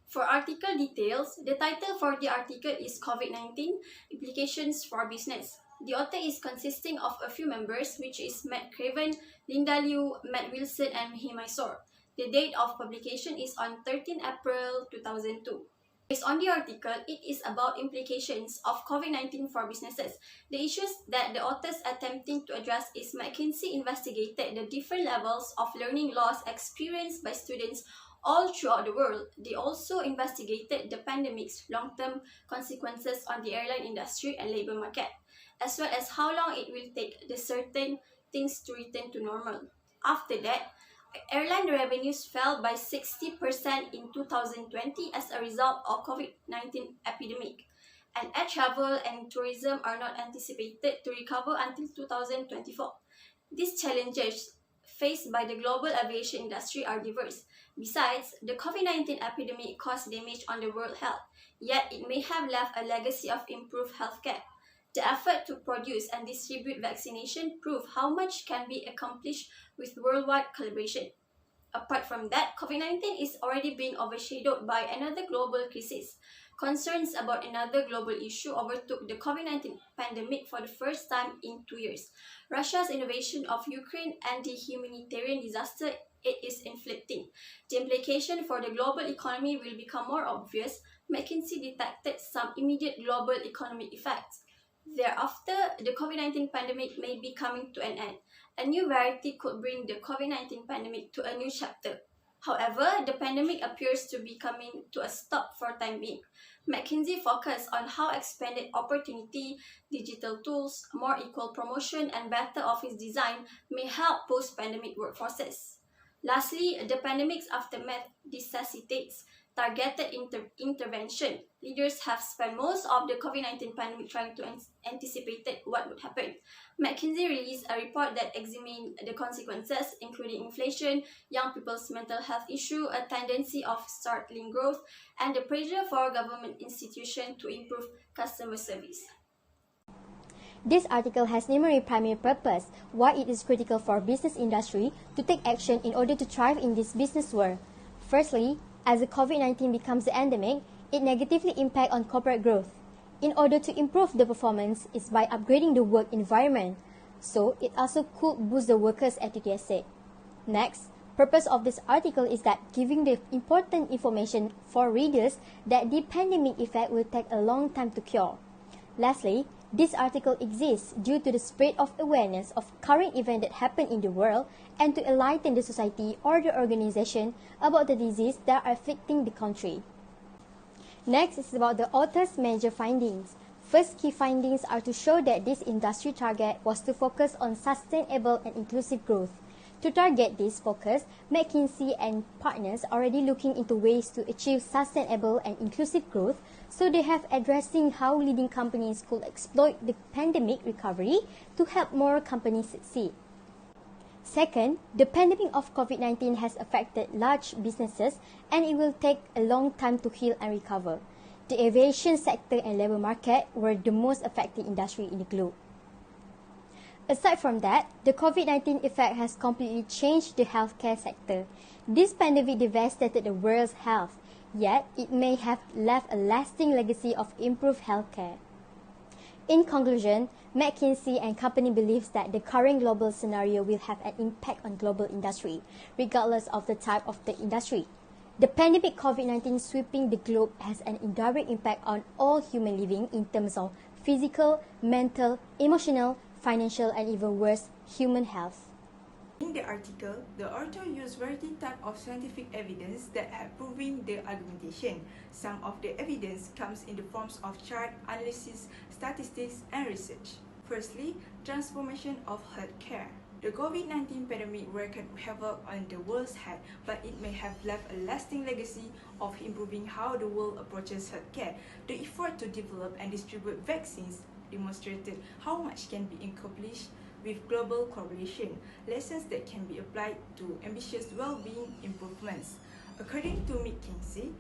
For article details, the title for the article is COVID-19 Implications for Business. The author is consisting of a few members, which is Matt Craven, Linda Liu, Matt Wilson, and Mihi Mysore. The date of publication is on 13 April 2002. Based on the article, it is about implications of COVID-19 for businesses. The issues that the authors attempting to address is McKinsey investigated the different levels of learning loss experienced by students all throughout the world. They also investigated the pandemic's long-term consequences on the airline industry and labor market, as well as how long it will take the certain things to return to normal. After that, airline revenues fell by 60% in 2020 as a result of COVID-19 epidemic, and air travel and tourism are not anticipated to recover until 2024. These challenges faced by the global aviation industry are diverse. Besides, the COVID-19 epidemic caused damage on the world health, yet it may have left a legacy of improved healthcare. The effort to produce and distribute vaccination prove how much can be accomplished with worldwide collaboration. Apart from that, COVID-19 is already being overshadowed by another global crisis. Concerns about another global issue overtook the COVID-19 pandemic for the first time in 2 years. Russia's invasion of Ukraine and the humanitarian disaster it is inflicting. The implication for the global economy will become more obvious. McKinsey detected some immediate global economic effects. Thereafter, the COVID-19 pandemic may be coming to an end. A new variety could bring the COVID-19 pandemic to a new chapter. However, the pandemic appears to be coming to a stop for time being. McKinsey focused on how expanded opportunity, digital tools, more equal promotion, and better office design may help post-pandemic workforces. Lastly, the pandemic's aftermath necessitates targeted intervention. Leaders have spent most of the COVID-19 pandemic trying to anticipate what would happen. McKinsey released a report that examined the consequences, including inflation, young people's mental health issue, a tendency of startling growth, and the pressure for government institutions to improve customer service. This article has numerous primary purpose why it is critical for business industry to take action in order to thrive in this business world. Firstly, as the COVID-19 becomes endemic, it negatively impacts on corporate growth. In order to improve the performance is by upgrading the work environment, so it also could boost the workers' attitude asset. Next, purpose of this article is that giving the important information for readers that the pandemic effect will take a long time to cure. Lastly, this article exists due to the spread of awareness of current events that happen in the world and to enlighten the society or the organization about the disease that are affecting the country. Next is about the author's major findings. First key findings are to show that this industry target was to focus on sustainable and inclusive growth. To target this focus, McKinsey and partners are already looking into ways to achieve sustainable and inclusive growth, so they have addressing how leading companies could exploit the pandemic recovery to help more companies succeed. Second, the pandemic of COVID-19 has affected large businesses and it will take a long time to heal and recover. The aviation sector and labor market were the most affected industry in the globe. Aside from that, the COVID-19 effect has completely changed the healthcare sector. This pandemic devastated the world's health, yet it may have left a lasting legacy of improved healthcare. In conclusion, McKinsey and company believes that the current global scenario will have an impact on global industry, regardless of the type of the industry. The pandemic COVID-19 sweeping the globe has an indirect impact on all human living in terms of physical, mental, emotional, financial, and even worse, human health. In the article, the author used variety type of scientific evidence that have proven the argumentation. Some of the evidence comes in the forms of chart, analysis, statistics, and research. Firstly, transformation of healthcare. The COVID-19 pandemic wreaked havoc on the world's health, but it may have left a lasting legacy of improving how the world approaches healthcare. The effort to develop and distribute vaccines demonstrated how much can be accomplished with global collaboration, lessons that can be applied to ambitious well-being improvements. According to McKinsey,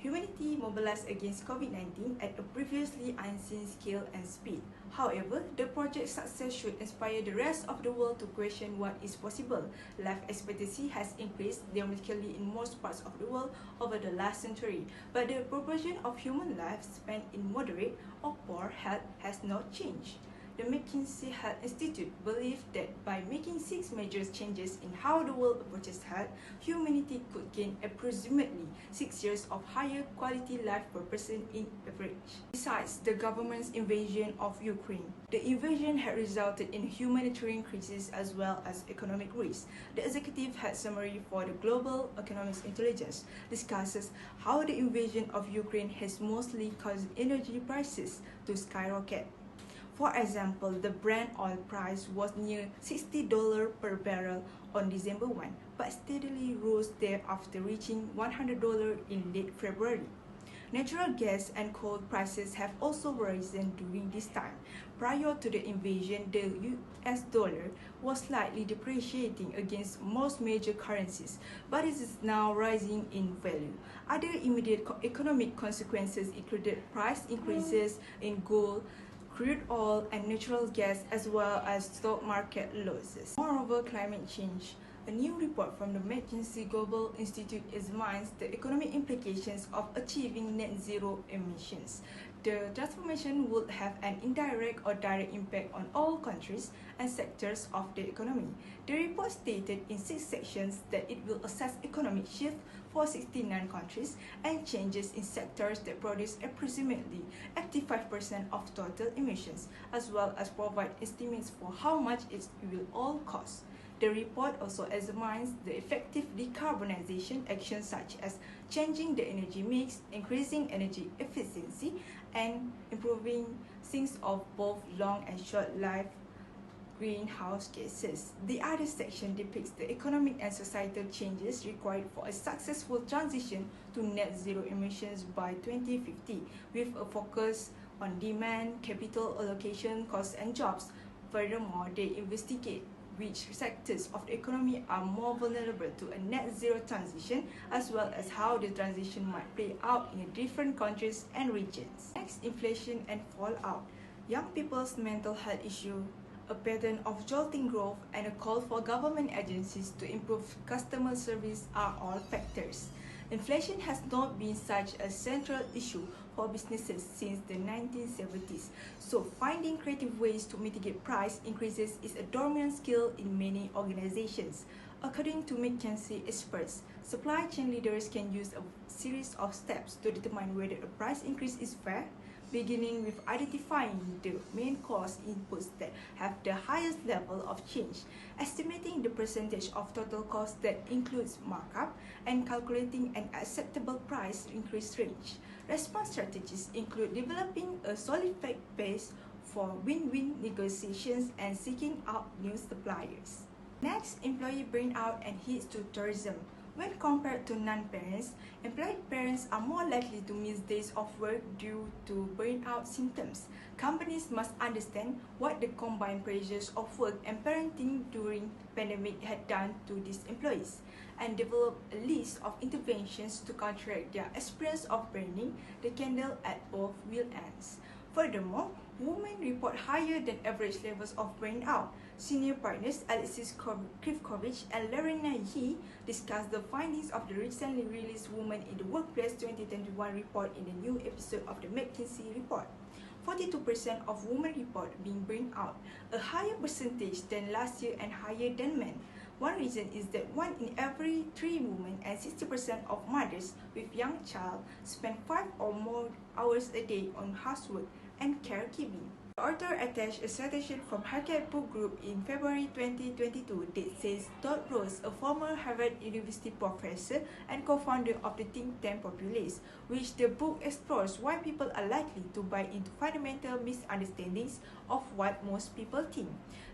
Humanity mobilized against COVID-19 at a previously unseen scale and speed. However, the project's success should inspire the rest of the world to question what is possible. Life expectancy has increased dramatically in most parts of the world over the last century, but the proportion of human lives spent in moderate or poor health has not changed. The McKinsey Health Institute believes that by making 6 major changes in how the world approaches health, humanity could gain approximately 6 years of higher quality life per person in average. Besides the government's invasion of Ukraine, the invasion had resulted in humanitarian crisis as well as economic risk. The Executive Health Summary for the Global Economic Intelligence discusses how the invasion of Ukraine has mostly caused energy prices to skyrocket. For example, the Brent oil price was near $60 per barrel on December 1, but steadily rose thereafter, reaching $100 in late February. Natural gas and coal prices have also risen during this time. Prior to the invasion, the US dollar was slightly depreciating against most major currencies, but it is now rising in value. Other immediate economic consequences included price increases in gold, crude oil and natural gas, as well as stock market losses. Moreover, climate change. A new report from the McKinsey Global Institute examines the economic implications of achieving net zero emissions. The transformation would have an indirect or direct impact on all countries and sectors of the economy. The report stated in 6 sections that it will assess economic shift for 69 countries and changes in sectors that produce approximately 85% of total emissions, as well as provide estimates for how much it will all cost. The report also examines the effective decarbonization actions such as changing the energy mix, increasing energy efficiency, and improving sinks of both long and short-lived greenhouse gases. The other section depicts the economic and societal changes required for a successful transition to net zero emissions by 2050, with a focus on demand, capital allocation, costs, and jobs. Furthermore, they investigate which sectors of the economy are more vulnerable to a net zero transition, as well as how the transition might play out in different countries and regions. Next, inflation and fallout. Young people's mental health issue, a pattern of jolting growth, and a call for government agencies to improve customer service are all factors. Inflation has not been such a central issue for businesses since the 1970s, so finding creative ways to mitigate price increases is a dominant skill in many organizations. According to McKinsey experts, supply chain leaders can use a series of steps to determine whether a price increase is fair, beginning with identifying the main cost inputs that have the highest level of change, estimating the percentage of total cost that includes markup, and calculating an acceptable price increase range. Response strategies include developing a solid fact base for win-win negotiations and seeking out new suppliers. Next, employee burnout and hits to tourism. When compared to non-parents, employed parents are more likely to miss days of work due to burnout symptoms. Companies must understand what the combined pressures of work and parenting during the pandemic had done to these employees, and develop a list of interventions to counteract their experience of burning the candle at both wheel ends. Furthermore, women report higher than average levels of burnout. Senior partners Alexis Krivkovich and Lorena Yee discussed the findings of the recently released Women in the Workplace 2021 report in a new episode of the McKinsey report. 42% of women report being burned out, a higher percentage than last year and higher than men. One reason is that 1 in every 3 women and 60% of mothers with young child spend 5 or more hours a day on housework and caregiving. The author attached a citation from Hackett Book Group in February 2022 that says Todd Rose, a former Harvard University professor and co-founder of the think tank Populace, which the book explores why people are likely to buy into fundamental misunderstandings of what most people think.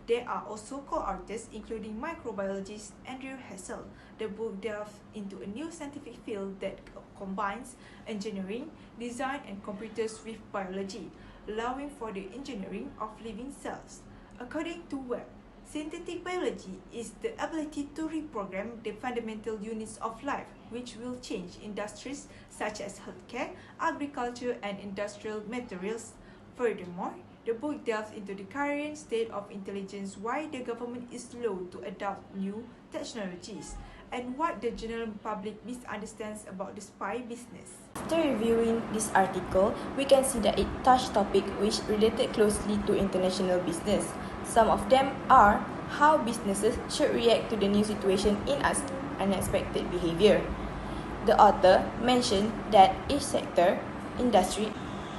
There are also co-authors including microbiologist Andrew Hassel. The book delves into a new scientific field that combines engineering, design, and computers with biology, allowing for the engineering of living cells. According to Webb, Synthetic biology is the ability to reprogram the fundamental units of life, which will change industries such as healthcare, agriculture, and industrial materials. Furthermore, the book delves into the current state of intelligence, why the government is slow to adopt new technologies, and what the general public misunderstands about the spy business. After reviewing this article, we can see that it touched topics which related closely to international business. Some of them are how businesses should react to the new situation in unexpected behavior. The author mentioned that each sector, industry,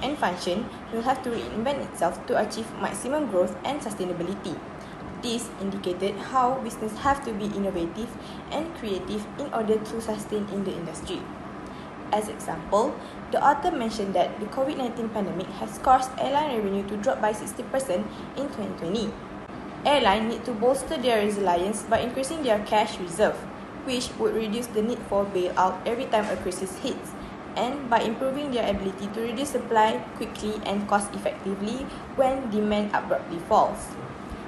and function will have to reinvent itself to achieve maximum growth and sustainability. This indicated how business have to be innovative and creative in order to sustain in the industry. As example, the author mentioned that the COVID-19 pandemic has caused airline revenue to drop by 60% in 2020. Airlines need to bolster their resilience by increasing their cash reserve, which would reduce the need for bailout every time a crisis hits, and by improving their ability to reduce supply quickly and cost-effectively when demand abruptly falls.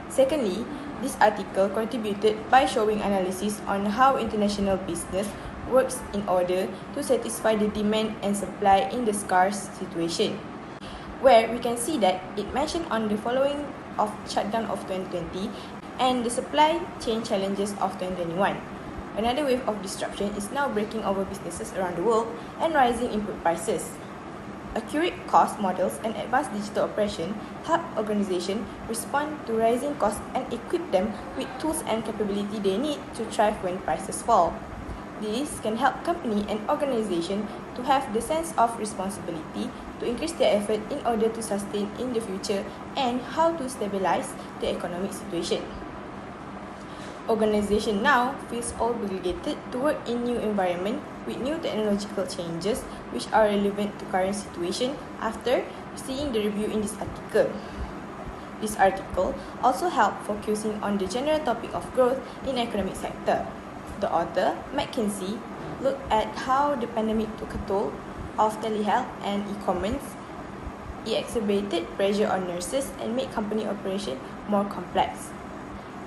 Secondly, this article contributed by showing analysis on how international business works in order to satisfy the demand and supply in the scarce situation, where we can see that it mentioned on the following of shutdown of 2020 and the supply chain challenges of 2021. Another wave of disruption is now breaking over businesses around the world and rising input prices. Accurate cost models and advanced digital operation help organizations respond to rising costs and equip them with tools and capability they need to thrive when prices fall. This can help company and organization to have the sense of responsibility to increase their effort in order to sustain in the future and how to stabilize the economic situation. Organization now feels obligated to work in new environment with new technological changes which are relevant to current situation after seeing the review in this article. This article also helped focusing on the general topic of growth in economic sector. The author, McKinsey, looked at how the pandemic took a toll of telehealth and e-commerce. It exacerbated pressure on nurses and made company operation more complex.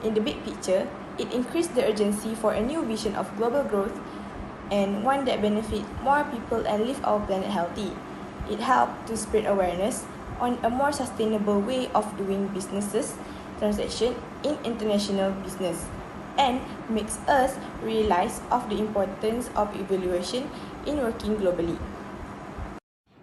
In the big picture, it increased the urgency for a new vision of global growth and one that benefits more people and leave our planet healthy. It helped to spread awareness on a more sustainable way of doing businesses transaction in international business, and makes us realize of the importance of evaluation in working globally.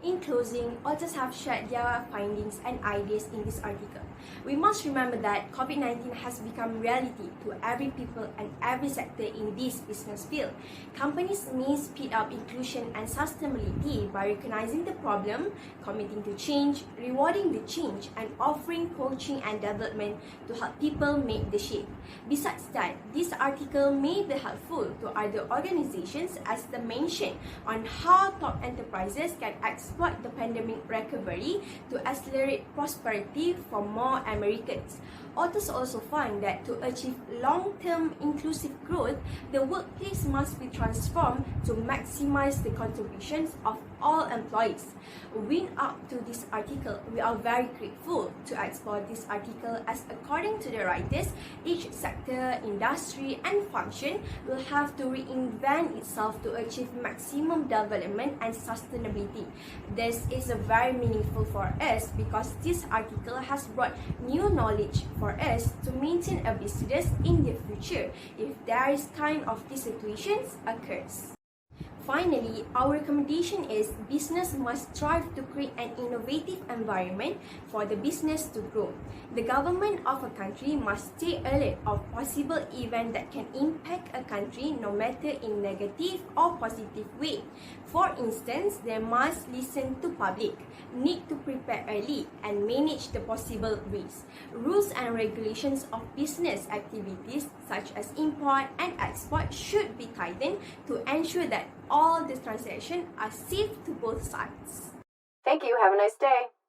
In closing, authors have shared their findings and ideas in this article. We must remember that COVID-19 has become reality to every people and every sector in this business field. Companies may speed up inclusion and sustainability by recognizing the problem, committing to change, rewarding the change, and offering coaching and development to help people make the shift. Besides that, this article may be helpful to other organizations as they mention on how top enterprises can exploit the pandemic recovery to accelerate prosperity for more Americans. Authors also find that to achieve long-term inclusive growth, the workplace must be transformed to maximize the contributions of all employees. Win up to this article, we are very grateful to explore this article as according to the writers, each sector, industry and function will have to reinvent itself to achieve maximum development and sustainability. This is very meaningful for us because this article has brought new knowledge for us to maintain a business in the future if there is kind of these situations occurs. Finally, our recommendation is business must strive to create an innovative environment for the business to grow. The government of a country must stay alert of possible events that can impact a country no matter in negative or positive way. For instance, they must listen to public, need to prepare early and manage the possible risks. Rules and regulations of business activities such as import and export should be tightened to ensure that all the transactions are safe to both sides. Thank you. Have a nice day.